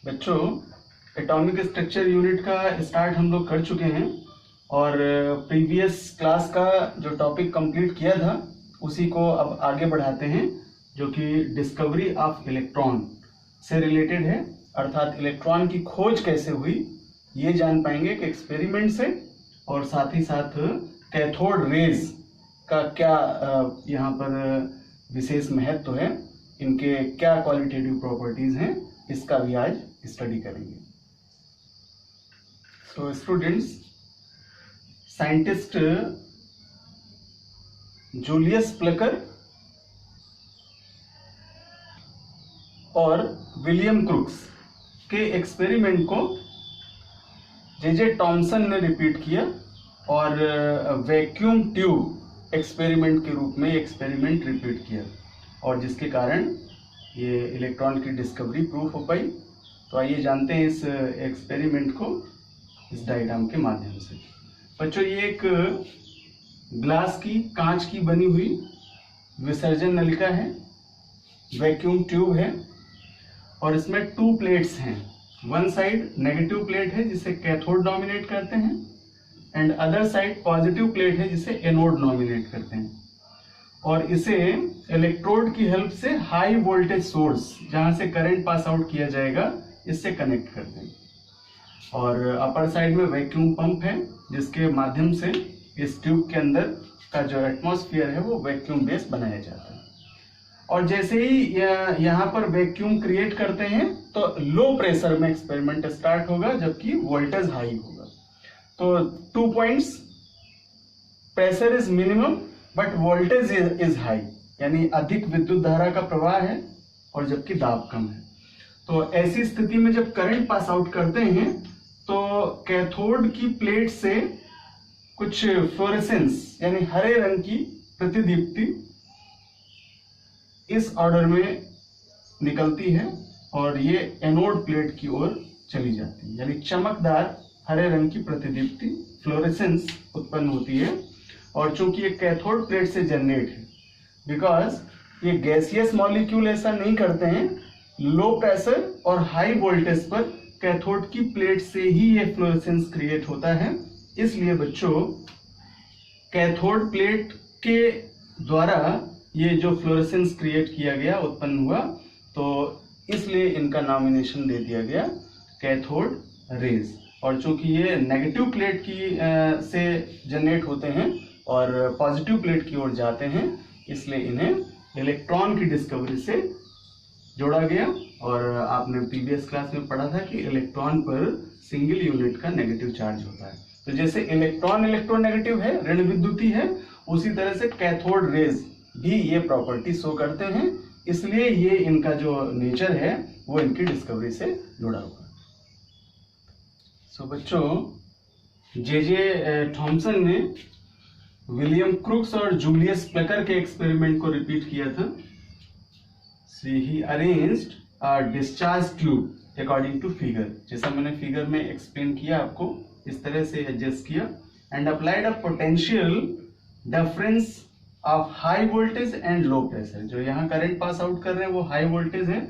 बच्चों, atomic structure unit का start हम लोग कर चुके हैं और प्रीवियस क्लास का जो टॉपिक कंप्लीट किया था उसी को अब आगे बढ़ाते हैं, जो कि डिस्कवरी ऑफ इलेक्ट्रॉन से रिलेटेड है। अर्थात इलेक्ट्रॉन की खोज कैसे हुई ये जान पाएंगे कि एक्सपेरिमेंट से, और साथ ही साथ कैथोड रेज का क्या यहाँ पर विशेष महत्व है, इनके क्या क्वालिटेटिव प्रॉपर्टीज हैं, इसका भी आज स्टडी करेंगे। So students, scientist Julius Plucker और विलियम क्रूक्स के एक्सपेरिमेंट को जे टॉमसन ने रिपीट किया और वैक्यूम ट्यूब एक्सपेरिमेंट के रूप में एक्सपेरिमेंट रिपीट किया, और जिसके कारण ये इलेक्ट्रॉन की डिस्कवरी प्रूफ हो पाई। तो आइए जानते हैं इस एक्सपेरिमेंट को इस डायग्राम के माध्यम से। बच्चों, ये एक ग्लास की, कांच की बनी हुई विसर्जन नलिका है, वैक्यूम ट्यूब है, और इसमें 2 प्लेट्स हैं। वन साइड नेगेटिव प्लेट है जिसे कैथोड नॉमिनेट करते हैं, and other side positive plate है जिसे एनोड नॉमिनेट करते हैं। और इसे इलेक्ट्रोड की हेल्प से हाई वोल्टेज सोर्स, जहां से करंट पास आउट किया जाएगा, इससे कनेक्ट करते हैं। और अपर साइड में वैक्यूम पंप है जिसके माध्यम से इस ट्यूब के अंदर का जो एटमॉस्फेयर है वो वैक्यूम बेस बनाया जाता है। और जैसे ही यहाँ पर वैक्यूम क्रिएट करते हैं तो लो प्रेशर में एक्सपेरिमेंट स्टार्ट होगा, जबकि वोल्टेज हाई होगा। तो 2 points, pressure is minimum but voltage is high, यानी अधिक विद्युत धारा का प्रवाह है और जबकि दाब कम है। तो ऐसी स्थिति में जब करंट पास आउट करते हैं तो कैथोड की प्लेट से कुछ फ्लोरेसेंस यानी हरे रंग की प्रतिदीप्ति इस ऑर्डर में निकलती है और ये एनोड प्लेट की ओर चली जाती है, यानी चमकदार हरे रंग की प्रतिदीप्ति फ्लोरेसेंस उत्पन्न होती है। और चूंकि ये कैथोड प्लेट से जनरेट है, बिकॉज ये गैसियस मॉलिक्यूल ऐसा नहीं करते हैं, लो प्रेशर और हाई वोल्टेज पर कैथोड की प्लेट से ही ये फ्लोरेसेंस क्रिएट होता है। इसलिए बच्चों, कैथोड प्लेट के द्वारा ये जो फ्लोरेसेंस क्रिएट किया गया, उत्पन्न हुआ, तो इसलिए इनका नॉमिनेशन दे दिया गया कैथोड रेज। और चूंकि ये नेगेटिव प्लेट की से जनरेट होते हैं और पॉजिटिव प्लेट की ओर जाते हैं, इसलिए इन्हें इलेक्ट्रॉन की डिस्कवरी से जोड़ा गया। और आपने प्रीवियस क्लास में पढ़ा था कि इलेक्ट्रॉन पर सिंगल यूनिट का नेगेटिव चार्ज होता है। तो जैसे इलेक्ट्रॉन इलेक्ट्रोनेगेटिव है, ऋण विद्युती है, उसी तरह से कैथोड रेज भी ये प्रॉपर्टी शो करते हैं। इसलिए ये इनका जो नेचर है वो इनकी डिस्कवरी से जुड़ा हुआ है। सो बच्चों, जे थॉमसन ने विलियम क्रूक्स और जूलियस प्लकर के एक्सपेरिमेंट को रिपीट किया था। He arranged a discharge tube according to figure, जैसा मैंने फिगर में एक्सप्लेन किया आपको, इस तरह से एडजस्ट किया, and applied a potential difference of high voltage and low pressure. जो यहाँ करंट पास आउट कर रहे हैं वो हाई वोल्टेज है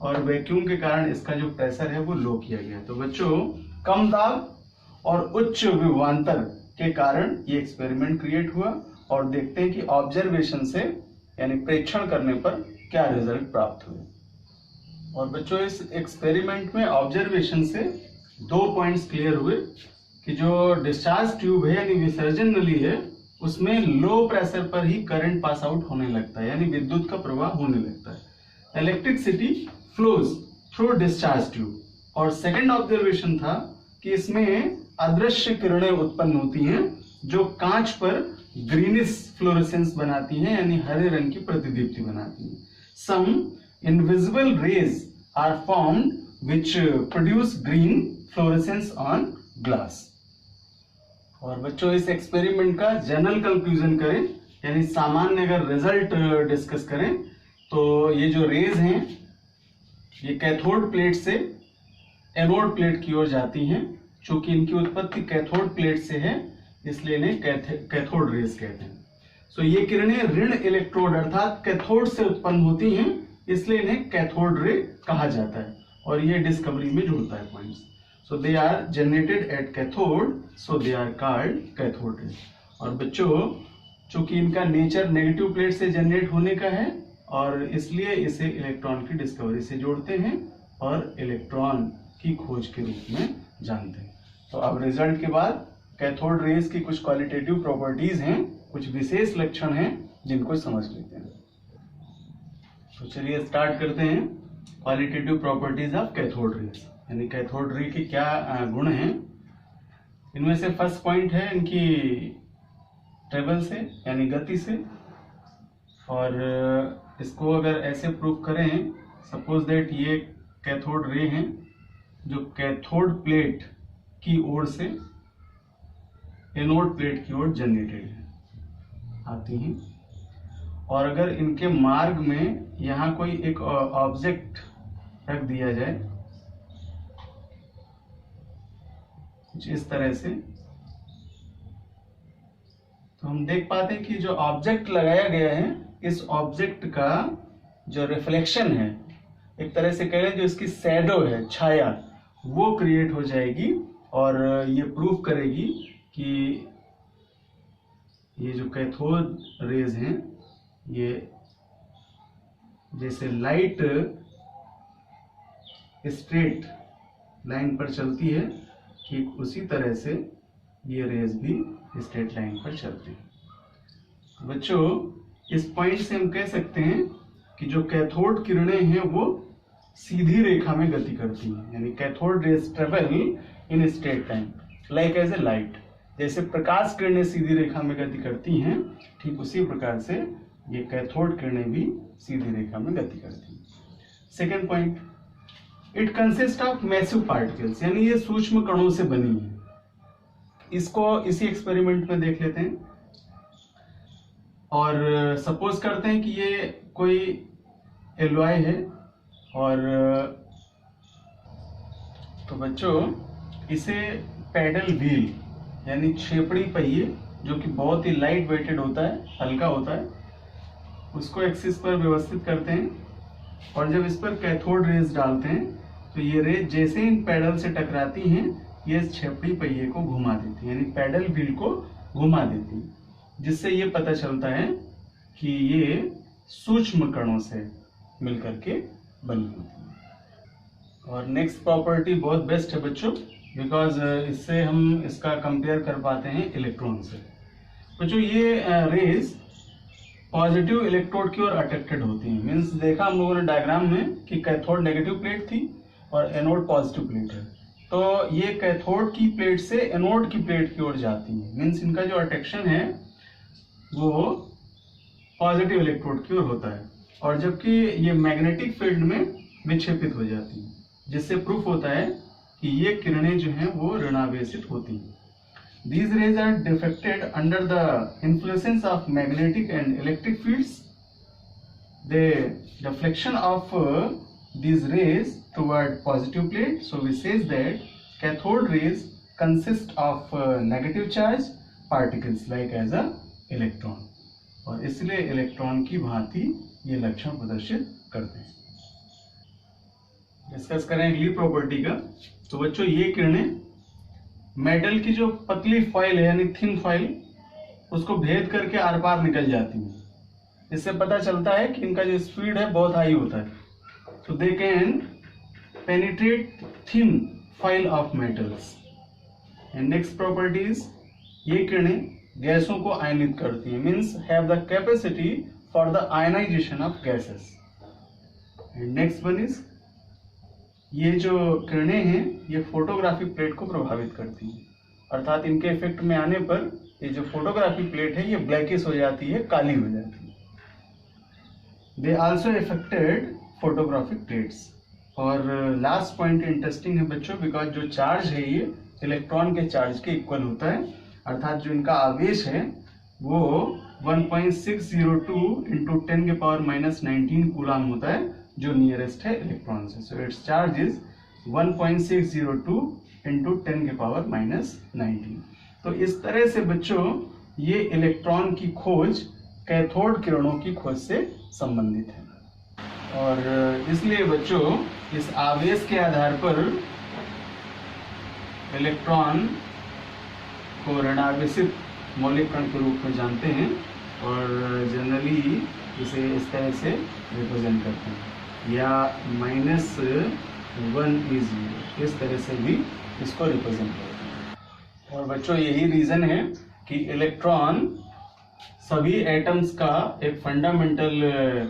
और वैक्यूम के कारण इसका जो प्रेशर है वो लो किया गया। तो बच्चों, कम दाब और उच्च विभवांतर के कारण ये एक्सपेरिमेंट क्रिएट हुआ, और देखते हैं कि ऑब्जर्वेशन से यानी प्रेक्षण करने पर क्या रिजल्ट प्राप्त हुए। और बच्चों, इस एक्सपेरिमेंट में ऑब्जर्वेशन से 2 पॉइंट्स क्लियर हुए कि जो डिस्चार्ज ट्यूब है यानी विसर्जन नली है, उसमें लो प्रेशर पर ही करंट पास आउट होने लगता है, यानी विद्युत का प्रवाह होने लगता है। Electricity flows through discharge tube. और सेकंड ऑब्जर्वेशन था कि इसमें अदृश्य किरणें उत्पन्न होती हैं जो कांच पर ग्रीनिश फ्लोरेसेंस बनाती हैं, यानी हरे रंग की प्रतिदीप्ति बनाती हैं। Some invisible rays are formed which produce green fluorescence on glass. और बच्चों, इस एक्सपेरिमेंट का जनरल कंक्लूजन करें, यानी सामान्य अगर रिजल्ट डिस्कस करें, तो ये जो रेज हैं ये कैथोड प्लेट से एनोड प्लेट की ओर जाती हैं। चूंकि इनकी उत्पत्ति कैथोड प्लेट से है, इसलिए इन्हें कैथोड रेज कहते हैं। सो ये किरणें ऋण इलेक्ट्रोड अर्थात कैथोड से उत्पन्न होती हैं, इसलिए इन्हें कैथोड रे कहा जाता है। और ये डिस्कवरी में जुड़ता है points. So they are generated at cathode, so they are called cathode rays. और बच्चों चूंकि इनका नेचर नेगेटिव प्लेट से जनरेट होने का है और इसलिए इसे इलेक्ट्रॉन की डिस्कवरी से जोड़ते हैं और इलेक्ट्रॉन की खोज के रूप में जानते हैं। तो अब रिजल्ट के बाद कैथोड रेज की कुछ क्वालिटेटिव प्रॉपर्टीज हैं, कुछ विशेष लक्षण हैं जिनको समझ लेते हैं। तो चलिए स्टार्ट करते हैं। Qualitative properties of cathode raise, यानी कैथोड रे के क्या गुण हैं। इनमें से फर्स्ट पॉइंट है इनकी ट्रेवल से यानी गति से, और इसको अगर ऐसे प्रूव करें, सपोज दैट ये कैथोड रे हैं जो कैथोड प्लेट की ओर से एनोड प्लेट की ओर जनरेटेड आती हैं, और अगर इनके मार्ग में यहाँ कोई एक ऑब्जेक्ट रख दिया जाए कुछ इस तरह से, तो हम देख पाते हैं कि जो ऑब्जेक्ट लगाया गया है इस ऑब्जेक्ट का जो रिफ्लेक्शन है, एक तरह से कह लें जो इसकी शैडो है, छाया, वो क्रिएट हो जाएगी और ये प्रूव करेगी कि ये जो कैथोड रेज हैं ये जैसे लाइट स्ट्रेट लाइन पर चलती है, ठीक उसी तरह से ये रेज भी स्ट्रेट लाइन पर चलती है। बच्चों इस पॉइंट से हम कह सकते हैं कि जो कैथोड किरणें हैं वो सीधी रेखा में गति करती हैं, यानी cathode rays travel in straight line like as a light. जैसे प्रकाश किरणें सीधी रेखा में गति करती हैं, ठीक उसी प्रकार से ये कैथोड किरणें भी सीधी रेखा में गति करती हैं। Second point, it consist of massive particles, यानी ये सूक्ष्म कणों से बनी है। इसको इसी एक्सपेरिमेंट में देख लेते हैं और सपोज करते हैं कि ये कोई एलॉय है, और तो बच्चों इसे पैडल व्हील यानी छेपड़ी पहिए जो कि बहुत ही लाइट वेटेड होता है, हल्का होता है, उसको एक्सिस पर व्यवस्थित करते हैं, और जब इस पर कैथोड रेज डालते हैं तो ये रेज जैसे इन पैडल से टकराती हैं ये छेपड़ी पहिए को घुमा देती है, यानी पैडल व्हील को घुमा देती है, जिससे ये पता चलता है कि ये सूक्ष्म कणों से मिलकर के बनी होती है। और नेक्स्ट प्रॉपर्टी बहुत बेस्ट है बच्चों, बिकॉज इससे हम इसका कंपेयर कर पाते हैं इलेक्ट्रॉन से। बच्चों ये रेज पॉजिटिव इलेक्ट्रोड की ओर अट्रैक्टेड होती हैं, मीन्स देखा हम लोगों ने डायग्राम में कि कैथोड नेगेटिव प्लेट थी और एनोड पॉजिटिव प्लेट है, तो ये कैथोड की प्लेट से एनोड की प्लेट की ओर जाती है, मीन्स इनका जो अट्रैक्शन है वो पॉजिटिव इलेक्ट्रोड की ओर होता है, और जबकि ये मैग्नेटिक फील्ड में विक्षेपित हो जाती है, जिससे प्रूफ होता है कि ये किरणें जो हैं वो ऋणावेशित होती हैं। These rays are diffracted under the influence of magnetic and electric fields. The deflection of these rays toward positive plate, so we says that cathode rays consist of negative charge particles like as a electron, और इसलिए electron की भांति ये लक्षण प्रदर्शित करते हैं। Discuss करें अगली प्रॉपर्टी का। तो बच्चों ये किरणें मेटल की जो पतली फॉइल है यानी थिन फॉइल उसको भेद करके आर पार निकल जाती है, इससे पता चलता है कि इनका जो स्पीड है बहुत हाई होता है। तो they can penetrate thin foil of metals. And next properties, ये किरणें गैसों को आयनित करती है, means have the capacity for the ionization of gases. And next one is, ये जो किरणें हैं ये फोटोग्राफिक प्लेट को प्रभावित करती हैं, अर्थात इनके इफेक्ट में आने पर ये जो फोटोग्राफिक प्लेट है ये ब्लैकिश हो जाती है, काली हो जाती है। They also affected photographic plates. और लास्ट पॉइंट इंटरेस्टिंग है बच्चों, बिकॉज जो चार्ज है ये इलेक्ट्रॉन के चार्ज के इक्वल होता है, अर्थात जो इनका आवेश है वो 1.602 इंटू 10⁻⁻19 कूलम होता है जो नियरेस्ट है इलेक्ट्रॉन से। So it's charge is 1.602 into 10⁻⁻19। तो इस तरह से बच्चों ये इलेक्ट्रॉन की खोज कैथोड किरणों की खोज से संबंधित है। और इसलिए बच्चों इस आवेश के आधार पर इलेक्ट्रॉन को ऋणावेशित मौलिक कण के रूप में जानते हैं और जनरली इसे इस तरह से रिप्रेजेंट करते हैं, या -1 is 0, इस तरह से भी इसको रिप्रेजेंट करते हैं। और बच्चों यही रीजन है कि इलेक्ट्रॉन सभी एटम्स का एक फंडामेंटल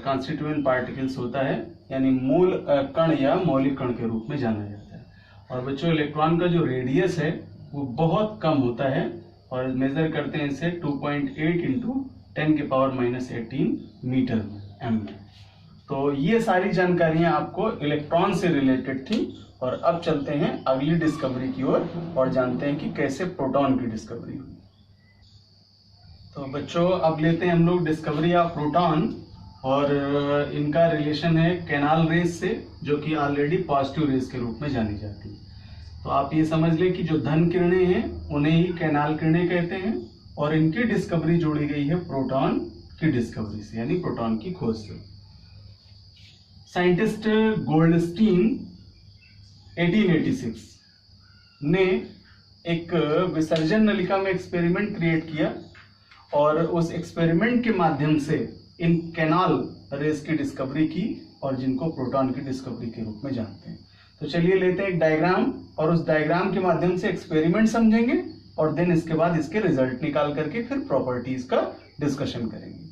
कॉन्स्टिट्यूएंट पार्टिकल्स होता है, यानी मूल कण या मौलिक कण के रूप में जाना जाता है। और बच्चों इलेक्ट्रॉन का जो रेडियस है वो बहुत कम होता है और मेजर करते हैं इसे 2.8 × 10⁻18 मीटर m में। तो ये सारी जानकारियां आपको इलेक्ट्रॉन से रिलेटेड थी और अब चलते हैं अगली डिस्कवरी की ओर और जानते हैं कि कैसे प्रोटॉन की डिस्कवरी हुई। तो बच्चों अब लेते हैं हम लोग डिस्कवरी ऑफ प्रोटॉन और इनका रिलेशन है कैनाल रेस से, जो कि ऑलरेडी पॉजिटिव रेस के रूप में जानी जाती है। तो आप ये समझ लें कि जो धन किरणें हैं उन्हें ही कैनाल किरणें कहते हैं और इनकी डिस्कवरी जोड़ी गई है प्रोटॉन की डिस्कवरी से, यानी प्रोटॉन की खोज से। साइंटिस्ट गोल्डस्टीन 1886 ने एक विसर्जन नलिका में एक्सपेरिमेंट क्रिएट किया और उस एक्सपेरिमेंट के माध्यम से इन कैनाल रेस की डिस्कवरी की और जिनको प्रोटॉन की डिस्कवरी के रूप में जानते हैं। तो चलिए लेते हैं एक डायग्राम और उस डायग्राम के माध्यम से एक्सपेरिमेंट समझेंगे और देन इसके बाद इसके रिजल्ट निकाल करके फिर प्रॉपर्टीज का डिस्कशन करेंगे।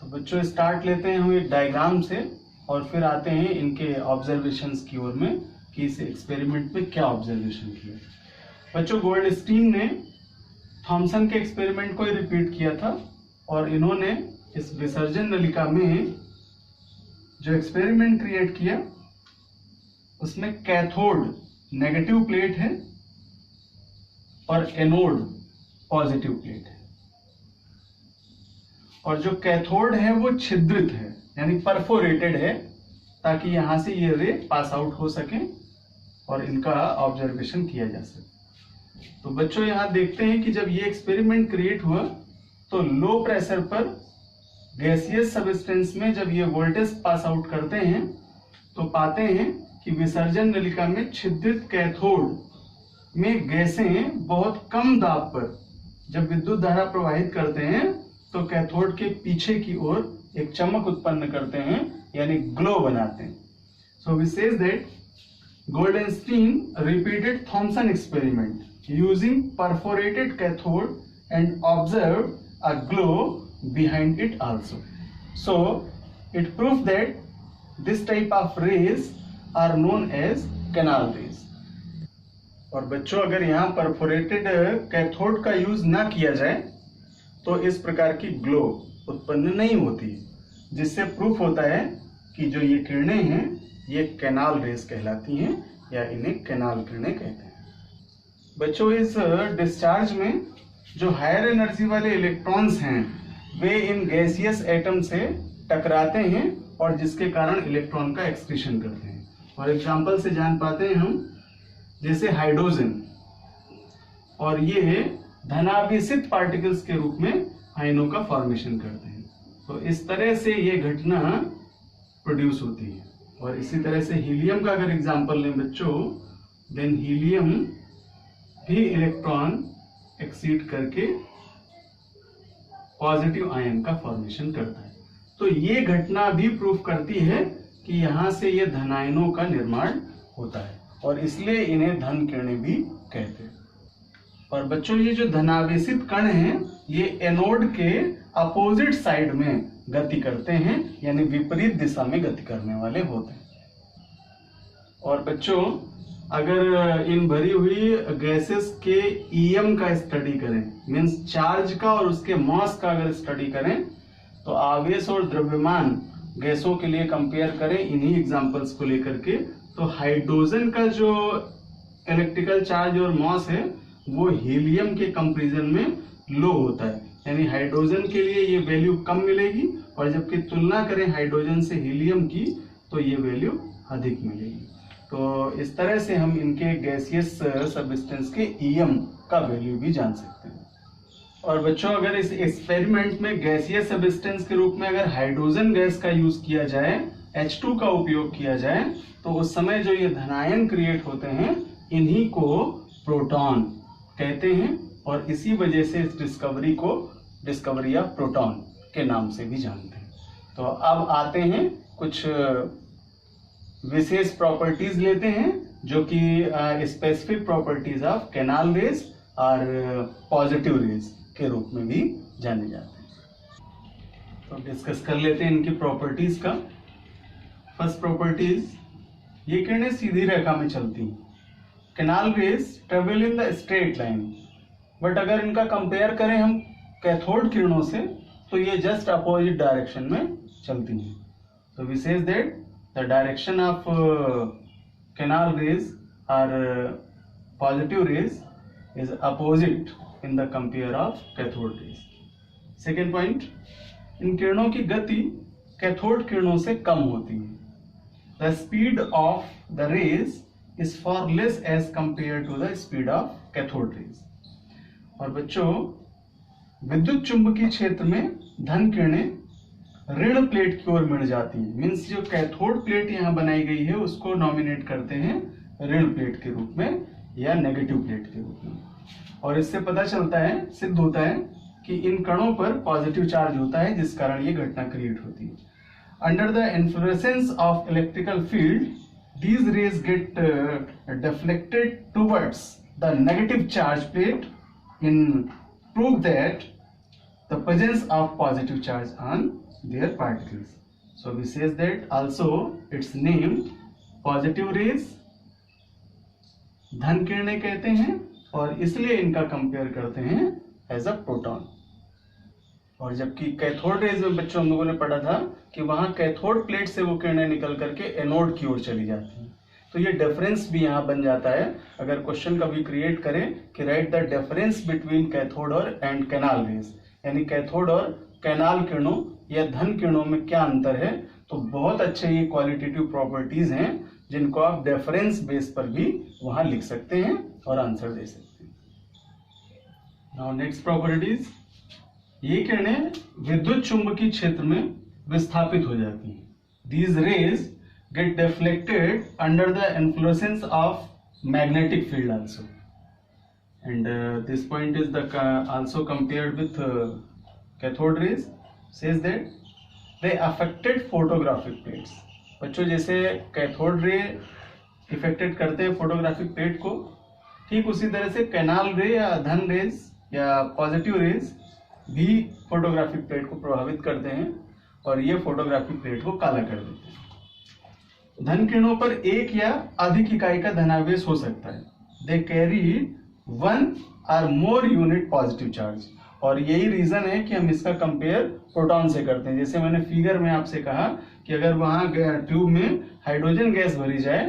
तो बच्चों स्टार्ट लेते हैं हम एक डायग्राम से और फिर आते हैं इनके ऑब्जर्वेशंस की ओर में कि इस एक्सपेरिमेंट में क्या ऑब्जर्वेशन किया। बच्चों गोल्डस्टीन ने थॉमसन के एक्सपेरिमेंट को ही रिपीट किया था और इन्होंने इस विसर्जन नलिका में जो एक्सपेरिमेंट क्रिएट किया उसमें कैथोड नेगेटिव प्लेट है और एनोड पॉजिटिव प्लेट है और जो कैथोड है वो छिद्रित है, यानी परफोरेटेड है, ताकि यहां से ये रे पास आउट हो सके और इनका ऑब्जर्वेशन किया जा सके। तो बच्चों यहां देखते हैं कि जब ये एक्सपेरिमेंट क्रिएट हुआ तो लो प्रेशर पर गैसियस सबस्टेंस में जब ये वोल्टेज पास आउट करते हैं तो पाते हैं कि विसर्जन नलिका में छिद्रित कैथोड में गैसें बहुत कम दाब पर जब विद्युत धारा प्रवाहित करते हैं तो कैथोड के पीछे की ओर एक चमक उत्पन्न करते हैं, यानी ग्लो बनाते हैं। So we says that Goldstein repeated Thomson experiment using perforated cathode and observed a glow behind it also. So it proved that this type of rays are known as canal rays. और बच्चों अगर यहाँ perforated cathode का use ना किया जाए तो इस प्रकार की ग्लो उत्पन्न नहीं होती, जिससे प्रूफ होता है कि जो ये किरणें हैं ये कैनाल रेस कहलाती हैं या इन्हें कैनाल किरणें कहते हैं। बच्चों इस डिस्चार्ज में जो हायर एनर्जी वाले इलेक्ट्रॉन्स हैं वे इन गैसियस एटम से टकराते हैं और जिसके कारण इलेक्ट्रॉन का एक्सक्रीशन करते हैं। और एग्जांपल से जान पाते हैं हम, जैसे हाइड्रोजन, और ये धनावेशित पार्टिकल्स के रूप में आयनों का फॉर्मेशन करते हैं। तो इस तरह से ये घटना प्रोड्यूस होती है। और इसी तरह से हीलियम का अगर एग्जांपल लें बच्चों, देन हीलियम भी इलेक्ट्रॉन एक्सीड करके पॉजिटिव आयन का फॉर्मेशन करता है। तो ये घटना भी प्रूफ करती है कि यहाँ से ये धनायनों का निर्माण होता है और इसलिए इन्हें धन किरणें भी कहते हैं। और बच्चों ये जो धनावेशित कण हैं ये एनोड के अपोजिट साइड में गति करते हैं, यानी विपरीत दिशा में गति करने वाले होते हैं। और बच्चों अगर इन भरी हुई गैसेस के ईएम का स्टडी करें, मींस चार्ज का और उसके मास का अगर स्टडी करें, तो आवेश और द्रव्यमान गैसों के लिए कंपेयर करें इन्हीं एग्जांपल्स को लेकर के, तो हाइड्रोजन का जो इलेक्ट्रिकल चार्ज और मास है वो हीलियम के कंपैरिजन में लो होता है, यानी हाइड्रोजन के लिए ये वैल्यू कम मिलेगी और जबकि तुलना करें हाइड्रोजन से हीलियम की तो ये वैल्यू अधिक मिलेगी। तो इस तरह से हम इनके गैसियस सबस्टेंस के ईएम का वैल्यू भी जान सकते हैं। और बच्चों अगर इस एक्सपेरिमेंट में गैसीय सब्सटेंस के रूप में अगर हाइड्रोजन गैस का यूज किया जाए, H2 का उपयोग किया जाए, तो उस समय जो ये धनायन क्रिएट होते हैं इन्हीं को प्रोटॉन कहते हैं और इसी वजह से इस डिस्कवरी को डिस्कवरी ऑफ प्रोटॉन के नाम से भी जानते हैं। तो अब आते हैं कुछ विशेष प्रॉपर्टीज लेते हैं जो कि specific properties of canal rays और पॉजिटिव रेज के रूप में भी जाने जाते हैं। तो डिस्कस कर लेते हैं इनकी प्रॉपर्टीज का। फर्स्ट प्रॉपर्टीज, ये किरणें सीधी रेखा में चलती हैं। Canal raise travel in the straight line, but अगर इनका कंपेयर करें हम कैथोड किरणों से तो ये जस्ट अपोजिट डायरेक्शन में चलती हैं। तो we says that the direction of canal rays और positive rays is opposite in the compare of cathode rays. Second point, इन किरणों की गति कैथोड किरणों से कम होती है। The speed of the rays is far less as compared to the speed of cathode rays। और बच्चों विद्युत चुंबकीय क्षेत्र में धन किरणें ऋण प्लेट की ओर मिल जाती हैं। मीन्स जो कैथोड प्लेट यहाँ बनाई गई है उसको नॉमिनेट करते हैं ऋण प्लेट के रूप में या नेगेटिव प्लेट के रूप में। और इससे पता चलता है, सिद्ध होता है कि इन कणों पर पॉजिटिव चार्ज होता है जिस कारण ये घटना क्रिएट होती है। Under the influence of electrical field these rays get deflected towards the negative charge plate in proof that the presence of positive charge on their particles। So we says that also it's named positive rays, धन किरणें कहते हैं और इसलिए इनका compare करते हैं as a proton. और जबकि कैथोड रेज में बच्चों हम लोगों ने पढ़ा था कि वहां कैथोड प्लेट से वो किरणें निकल करके एनोड की ओर चली जाती हैं। तो ये डिफरेंस भी यहाँ बन जाता है। अगर क्वेश्चन कभी क्रिएट करें कि right the difference between cathode और एंड कैनाल रेज, यानी कैथोड और कैनाल किरणों या धन किरणों में क्या अंतर है, तो बहुत अच्छे ये क्वालिटेटिव प्रॉपर्टीज हैं जिनको आप डिफरेंस बेस पर भी वहां लिख सकते हैं और आंसर दे सकते हैं। नाउ नेक्स्ट प्रॉपर्टीज, ये किरणें विद्युत चुंबकीय क्षेत्र में विस्थापित हो जाती हैं। These rays get deflected under the influence of magnetic field also, and this point is the also compared with cathode rays, says that they affected photographic plates। बच्चों जैसे कैथोड रे इफेक्टेड करते हैं फोटोग्राफिक प्लेट को, ठीक उसी तरह से canal रे या धन रेज या पॉजिटिव रेज भी फोटोग्राफिक प्लेट को प्रभावित करते हैं और ये फोटोग्राफिक प्लेट को काला कर देते हैं। धन किरणों पर एक या अधिक इकाई का धनावेश हो सकता है। They carry 1 or more unit positive charge, और यही रीजन है कि हम इसका कंपेयर प्रोटॉन से करते हैं। जैसे मैंने फिगर में आपसे कहा कि अगर वहां ट्यूब में हाइड्रोजन गैस भरी जाए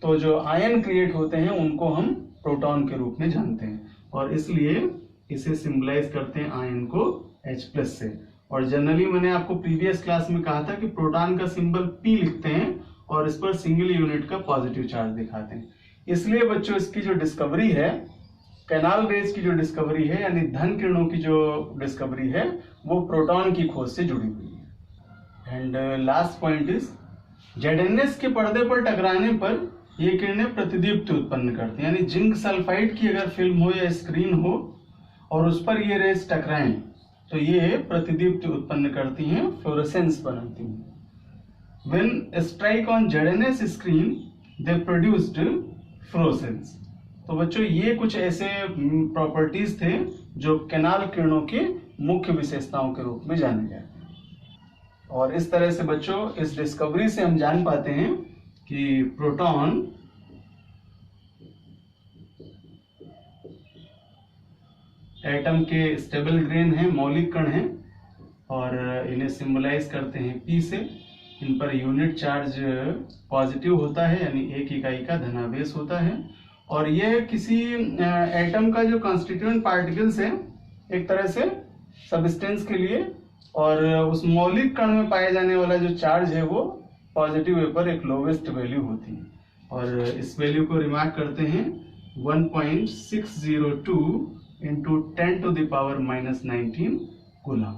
तो जो आयन क्रिएट होते हैं उनको हम प्रोटॉन के रूप में जानते हैं और इसलिए इसे सिंबलाइज करते हैं आयन को H+ से। और जनरली मैंने आपको प्रीवियस क्लास में कहा था कि प्रोटॉन का सिंबल P लिखते हैं और इस पर सिंगल यूनिट का पॉजिटिव चार्ज दिखाते हैं। इसलिए बच्चों इसकी जो डिस्कवरी है, कैनाल रेज की जो डिस्कवरी है यानी धन किरणों की जो डिस्कवरी है, वो प्रोटॉन की खोज से जुड़ी हुई है। And last point is, ZnS के पर्दे पर टकराने पर ये किरणें प्रतिदीप्ति उत्पन्न करती हैं। यानी जिंक सल्फाइड की अगर फिल्म हो या स्क्रीन हो और उस पर ये रेज टकराएं तो ये प्रतिदीप्ति उत्पन्न करती हैं, फ्लोरेसेंस बनाती हैं। When strike on ZnS screen, they produced fluorescence। तो बच्चों ये कुछ ऐसे प्रॉपर्टीज थे जो कैनाल किरणों के मुख्य विशेषताओं के रूप में जाने जाते हैं। और इस तरह से बच्चों इस डिस्कवरी से हम जान पाते हैं कि प्रोटॉन एटम के स्टेबल ग्रेन हैं, मौलिक कण हैं और इन्हें सिंबलाइज करते हैं P से। इन पर यूनिट चार्ज पॉजिटिव होता है यानी एक इकाई का धनावेश होता है और यह किसी एटम का जो कॉन्स्टिट्यूएंट पार्टिकल्स है एक तरह से सब्सटेंस के लिए, और उस मौलिक कण में पाए जाने वाला जो चार्ज है वो पॉजिटिव पर एक लोवेस्ट वैल्यू होती है और इस वैल्यू को रिमार्क करते हैं 1.602 इंटू 10⁻⁻19 कूलम।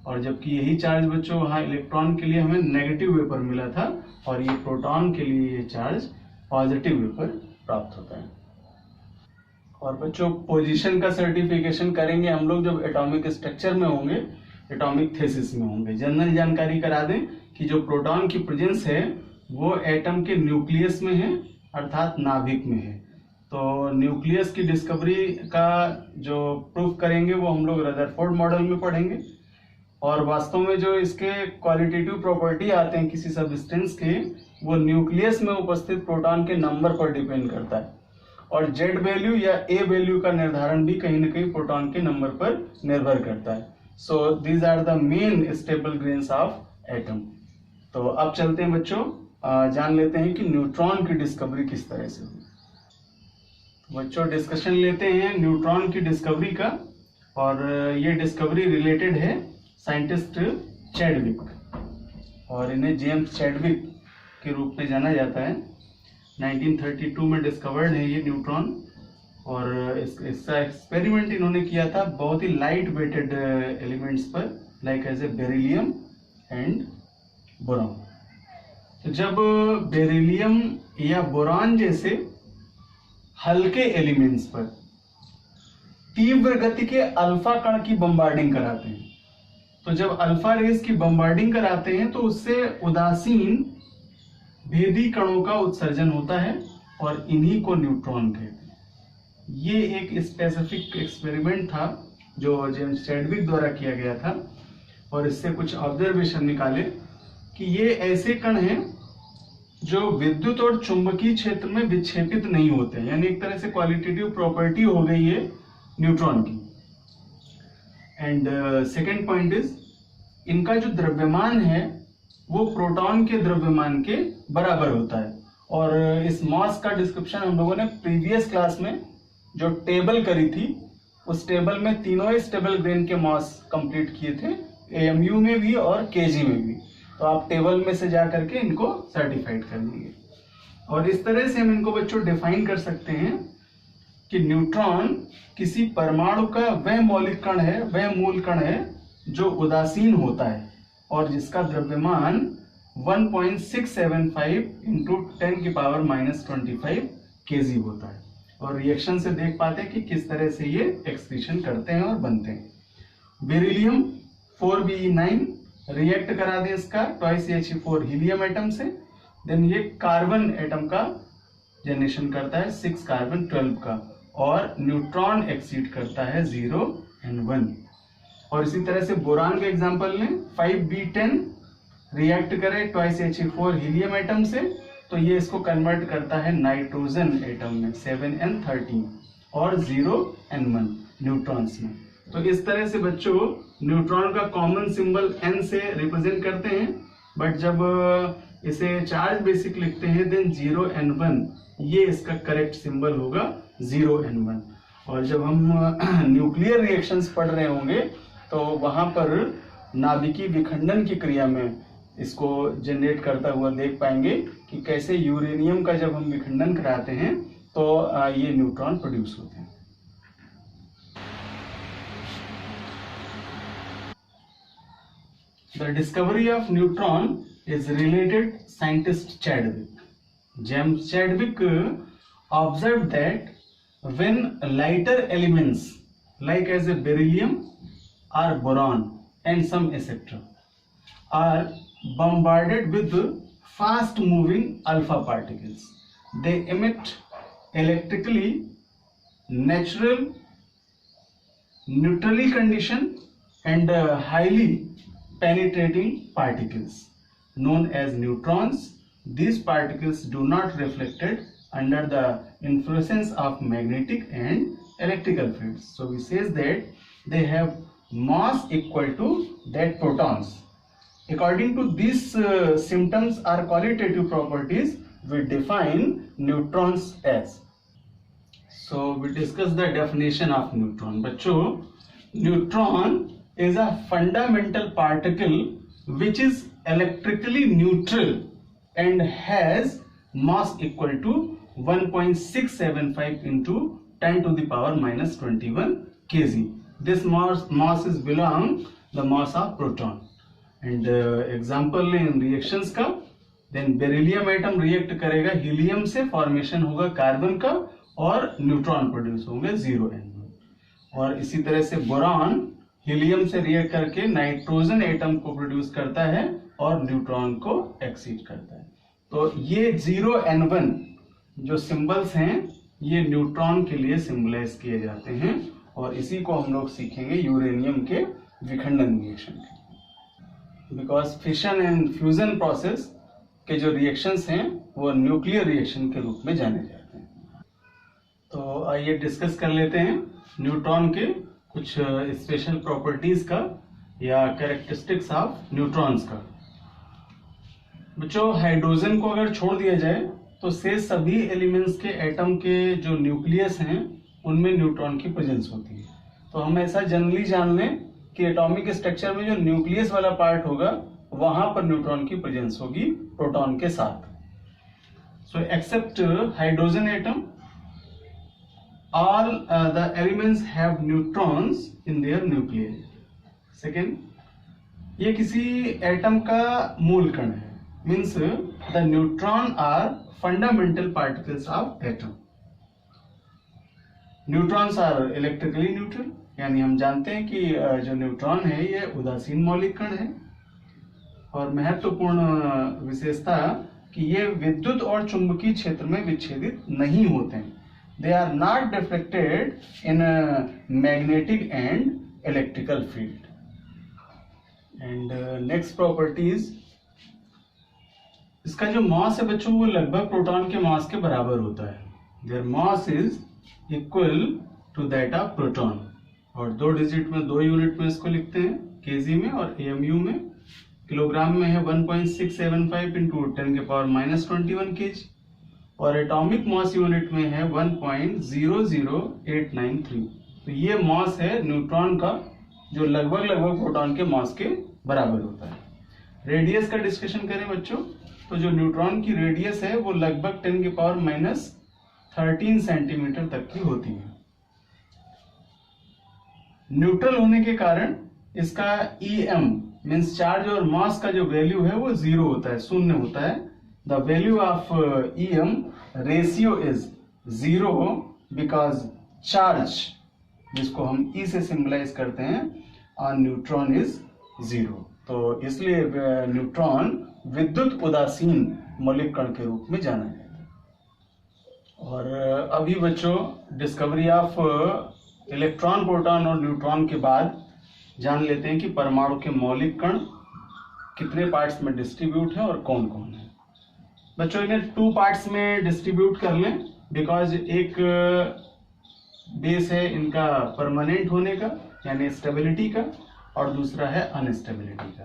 और जबकि यही चार्ज बच्चों वहाँ इलेक्ट्रॉन के लिए हमें नेगेटिव वेपर मिला था, और ये प्रोटॉन के लिए ये चार्ज पॉजिटिव वेपर प्राप्त होता है। और बच्चों पोजीशन का सर्टिफिकेशन करेंगे हम लोग जब एटॉमिक स्ट्रक्चर में होंगे, एटॉमिक थेसिस में होंगे। जनरल जानकारी करा दें कि जो प्रोटॉन की प्रेजेंस है वो एटम के न्यूक्लियस में है, अर्थात नाभिक में है। तो न्यूक्लियस की डिस्कवरी का जो प्रूफ करेंगे वो हम लोग रदरफोर्ड मॉडल में पढ़ेंगे। और वास्तव में जो इसके क्वालिटेटिव प्रॉपर्टी आते हैं किसी सब्सटेंस के, वो न्यूक्लियस में उपस्थित प्रोटॉन के नंबर पर डिपेंड करता है। और जेड वैल्यू या ए वैल्यू का निर्धारण भी कहीं ना कहीं प्रोटॉन के नंबर पर निर्भर करता है। So these are the main stable grains of atom. तो अब चलते हैं बच्चों, जान लेते हैं कि न्यूट्रॉन की डिस्कवरी किस तरह से हुई। बच्चों डिस्कशन लेते हैं न्यूट्रॉन की डिस्कवरी का, और ये डिस्कवरी रिलेटेड है साइंटिस्ट चैडविक, और इन्हें जेम्स चैडविक के रूप में जाना जाता है। 1932 में डिस्कवर्ड है ये न्यूट्रॉन, और इसका एक्सपेरिमेंट इन्होंने किया था बहुत ही लाइट वेटेड एलिमेंट्स पर, like as a beryllium and boron. तो जब बेरिलियम या बोरॉन जैसे हल्के एलिमेंट्स पर तीव्र गति के अल्फा कण की बम्बार्डिंग कराते हैं, तो जब अल्फा रेस की बम्बार्डिंग कराते हैं तो उससे उदासीन भेदी कणों का उत्सर्जन होता है, और इन्हीं को न्यूट्रॉन कहते हैं। ये एक स्पेसिफिक एक्सपेरिमेंट था जो जेम्स चैडविक द्वारा किया गया था, और इससे कुछ ऑब्जर्वेशन निकाले कि ये ऐसे कण हैं जो विद्युत और चुंबकीय क्षेत्र में विक्षेपित नहीं होते हैं। यानी एक तरह से क्वालिटेटिव प्रॉपर्टी हो गई है न्यूट्रॉन की। एंड सेकेंड पॉइंट इज, इनका जो द्रव्यमान है वो प्रोटॉन के द्रव्यमान के बराबर होता है। और इस मॉस का डिस्क्रिप्शन हम लोगों ने प्रीवियस क्लास में जो टेबल करी थी, उस टेबल में तीनों स्टेबल ग्रेन के मॉस कंप्लीट किए थे, एएमयू में भी और केजी में भी। तो आप टेबल में से जा करके इनको सर्टिफाइड कर लीजिए। और इस तरह से हम इनको बच्चों डिफाइन कर सकते हैं कि न्यूट्रॉन किसी परमाणु का वह मौलिक कण है, वह मूल कण है जो उदासीन होता है, और जिसका द्रव्यमान 1.675 इंटू 10⁻⁻25 kg होता है। और रिएक्शन से देख पाते हैं कि किस तरह से ये एक्सक्रीशन करते हैं और बनते हैं। बेरिलियम 4Be9 रिएक्ट करा दें इसका 2He4 हीलियम एटम से, देन ये कार्बन एटम का जनरेशन करता है 6 कार्बन 12 का, और न्यूट्रॉन एक्सीड करता है 0 and 1। और इसी तरह से बोरान का एग्जांपल लें, 5B10 रिएक्ट करे 2He4 हीलियम एटम से, तो ये इसको कन्वर्ट करता है नाइट्रोजन एटम में 7 and 13, और 0 and 1 न्यूट्रॉन्स में। तो इस तरह से बच्चों न्यूट्रॉन का कॉमन सिंबल n से रिप्रेजेंट करते हैं, बट जब इसे चार्ज बेसिक लिखते हैं देन 0 and 1 ये इसका करेक्ट सिंबल होगा 0 and 1। और जब हम न्यूक्लियर रिएक्शंस पढ़ रहे होंगे तो वहां पर नाभिकीय विखंडन की क्रिया में इसको जनरेट करता हुआ देख पाएंगे कि कैसे यूरेनियम का जब हम विखंडन कराते हैं तो ये न्यूट्रॉन प्रोड्यूस होते हैं। The discovery of neutron is related scientist Chadwick. James Chadwick observed that when lighter elements like as a beryllium or boron and some etc. are bombarded with fast moving alpha particles, they emit electrically natural, neutrally conditioned and highly penetrating particles known as neutrons. These particles do not reflected under the influence of magnetic and electrical fields. So we says that they have mass equal to that protons. According to these symptoms or qualitative properties, we define neutrons as. So we discuss the definition of neutron. बच्चों, neutron is a fundamental particle which is electrically neutral and has mass equal to 1.675 into 10 to the power minus 21 kg. This mass is belong the mass of proton. And example in reactions का, then beryllium atom react करेगा helium से, formation होगा carbon का और neutron produce होंगे 0n1। और इसी तरह से बोरॉन हीलियम से रिएक्ट करके नाइट्रोजन एटम को प्रोड्यूस करता है और न्यूट्रॉन को एक्सीड करता है। तो ये 0n1 जो सिंबल्स हैं ये न्यूट्रॉन के लिए सिंबलाइज किए जाते हैं, और इसी को हम लोग सीखेंगे यूरेनियम के विखंडन रिएक्शन के। Because fission and fusion process के जो रिएक्शंस हैं वो न्यूक्लियर रिएक्शन के रूप में जाने जाते हैं। तो आइए डिस्कस कर लेते हैं न्यूट्रॉन के कुछ स्पेशल प्रॉपर्टीज का या कैरेक्टरिस्टिक्स ऑफ न्यूट्रॉन्स का। बच्चों, हाइड्रोजन को अगर छोड़ दिया जाए तो से सभी एलिमेंट्स के एटम के जो न्यूक्लियस हैं उनमें न्यूट्रॉन की प्रेजेंस होती है। तो हम ऐसा जनरली जान लें कि एटॉमिक स्ट्रक्चर में जो न्यूक्लियस वाला पार्ट होगा वहां पर न्यूट्रॉन की प्रेजेंस होगी प्रोटॉन के साथ। So except hydrogen atom all the elements have neutrons in their nuclei. Second, ये किसी एटम का मूल कण है, means the neutron are fundamental particles of atom. Neutrons are electrically neutral, यानी हम जानते हैं कि जो न्यूट्रॉन है ये उदासीन मौलिक कण है। और महत्वपूर्ण विशेषता कि ये विद्युत और चुंबकीय क्षेत्र में विच्छेदित नहीं होते हैं। They are not deflected in a magnetic and electrical field. And next properties, इसका जो मास है बच्चों वो लगभग प्रोटॉन के मास के बराबर होता है। Their mass is equal to that of proton. और 2 डिजिट में 2 यूनिट में इसको लिखते हैं, केजी में और एएमयू में। किलोग्राम में है 1.675 इंटू 10 के पावर माइनस 21 kg, और एटॉमिक मास यूनिट में है 1.00893। तो ये मास है न्यूट्रॉन का जो लगभग प्रोटॉन के मास के बराबर होता है। रेडियस का डिस्कशन करें बच्चों, तो जो न्यूट्रॉन की रेडियस है वो लगभग 10 के पावर माइनस 13 सेंटीमीटर तक की होती है। न्यूट्रल होने के कारण इसका EM मीन्स चार्ज और मास का जो वैल्यू है वो 0 होता है, शून्य होता है। The value of EM ratio is 0 because charge, जिसको हम E से सिंबलाइज करते हैं, on neutron is 0। तो इसलिए न्यूट्रॉन विद्युत उदासीन मौलिक कण के रूप में जाना जाता है। और अभी बच्चों डिस्कवरी ऑफ इलेक्ट्रॉन, प्रोटॉन और न्यूट्रॉन के बाद जान लेते हैं कि परमाणु के मौलिक कण कितने पार्ट्स में डिस्ट्रीब्यूट है और कौन कौन है। बच्चों इन्हें 2 पार्ट्स में डिस्ट्रीब्यूट कर लें, बिकॉज एक बेस है इनका परमानेंट होने का यानी स्टेबिलिटी का, और दूसरा है अनस्टेबिलिटी का।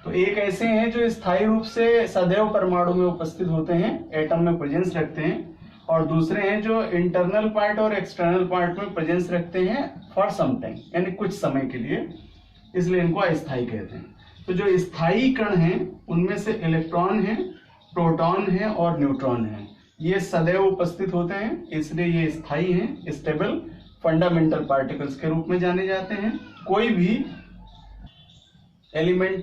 तो एक ऐसे हैं जो स्थायी रूप से सदैव परमाणु में उपस्थित होते हैं, एटम में प्रेजेंस रखते हैं, और दूसरे हैं जो इंटरनल पार्ट और एक्सटर्नल पार्ट में प्रेजेंस रखते हैं फॉर सम टाइम, यानी कुछ समय के लिए, इसलिए इनको अस्थायी कहते हैं। तो जो स्थायी कण हैं उनमें से इलेक्ट्रॉन है, प्रोटॉन है और न्यूट्रॉन है। ये सदैव उपस्थित होते हैं, इसलिए ये स्थायी हैं, स्टेबल फंडामेंटल पार्टिकल्स के रूप में जाने जाते हैं। कोई भी एलिमेंट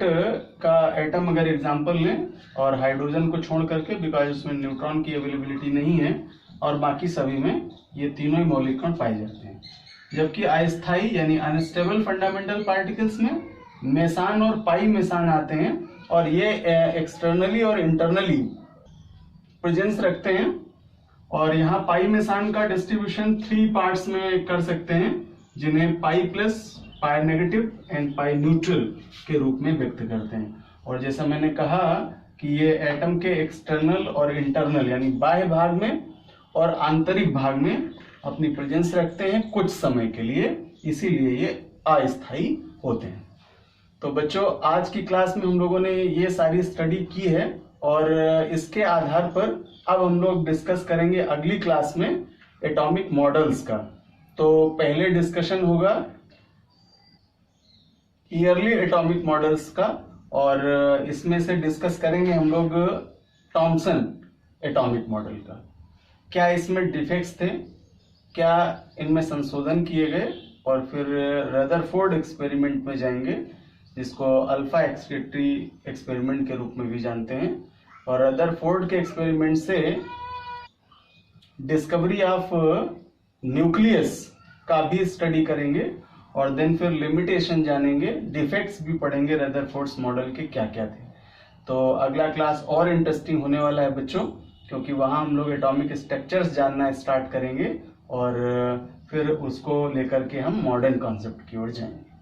का एटम अगर एग्जांपल लें और हाइड्रोजन को छोड़ करके, बिकॉज उसमें न्यूट्रॉन की अवेलेबिलिटी नहीं है, और बाकी सभी में ये तीनों ही मौलिक कण पाए जाते हैं। जबकि अस्थायी यानी अनस्टेबल फंडामेंटल पार्टिकल्स में मेसान और पाई मेसान आते हैं, और ये एक्सटर्नली और इंटरनली प्रेजेंस रखते हैं। और यहाँ पाई मेसान का डिस्ट्रीब्यूशन 3 पार्ट्स में कर सकते हैं, जिन्हें pi plus, pi negative and pi neutral के रूप में व्यक्त करते हैं। और जैसा मैंने कहा कि ये एटम के एक्सटर्नल और इंटरनल यानी बाह्य भाग में और आंतरिक भाग में अपनी प्रेजेंस रखते हैं कुछ समय के लिए, इसीलिए ये अस्थायी होते हैं। तो बच्चों आज की क्लास में हम लोगों ने ये सारी स्टडी की है, और इसके आधार पर अब हम लोग डिस्कस करेंगे अगली क्लास में एटॉमिक मॉडल्स का। तो पहले डिस्कशन होगा ईयरली एटॉमिक मॉडल्स का, और इसमें से डिस्कस करेंगे हम लोग थॉमसन एटॉमिक मॉडल का। क्या इसमें डिफेक्ट्स थे, क्या इनमें संशोधन किए गए, और फिर रदरफोर्ड एक्सपेरिमेंट में जाएंगे जिसको अल्फा एक्सक्रीटरी एक्सपेरिमेंट के रूप में भी जानते हैं। और रदरफोर्ड के एक्सपेरिमेंट से डिस्कवरी ऑफ न्यूक्लियस का भी स्टडी करेंगे, और देन फिर लिमिटेशन जानेंगे, डिफेक्ट्स भी पढ़ेंगे रदरफोर्ड्स मॉडल के क्या क्या थे। तो अगला क्लास और इंटरेस्टिंग होने वाला है बच्चों, क्योंकि वहां हम लोग एटॉमिक स्ट्रक्चर्स जानना स्टार्ट करेंगे और फिर उसको लेकर के हम मॉडर्न कॉन्सेप्ट की ओर जाएंगे।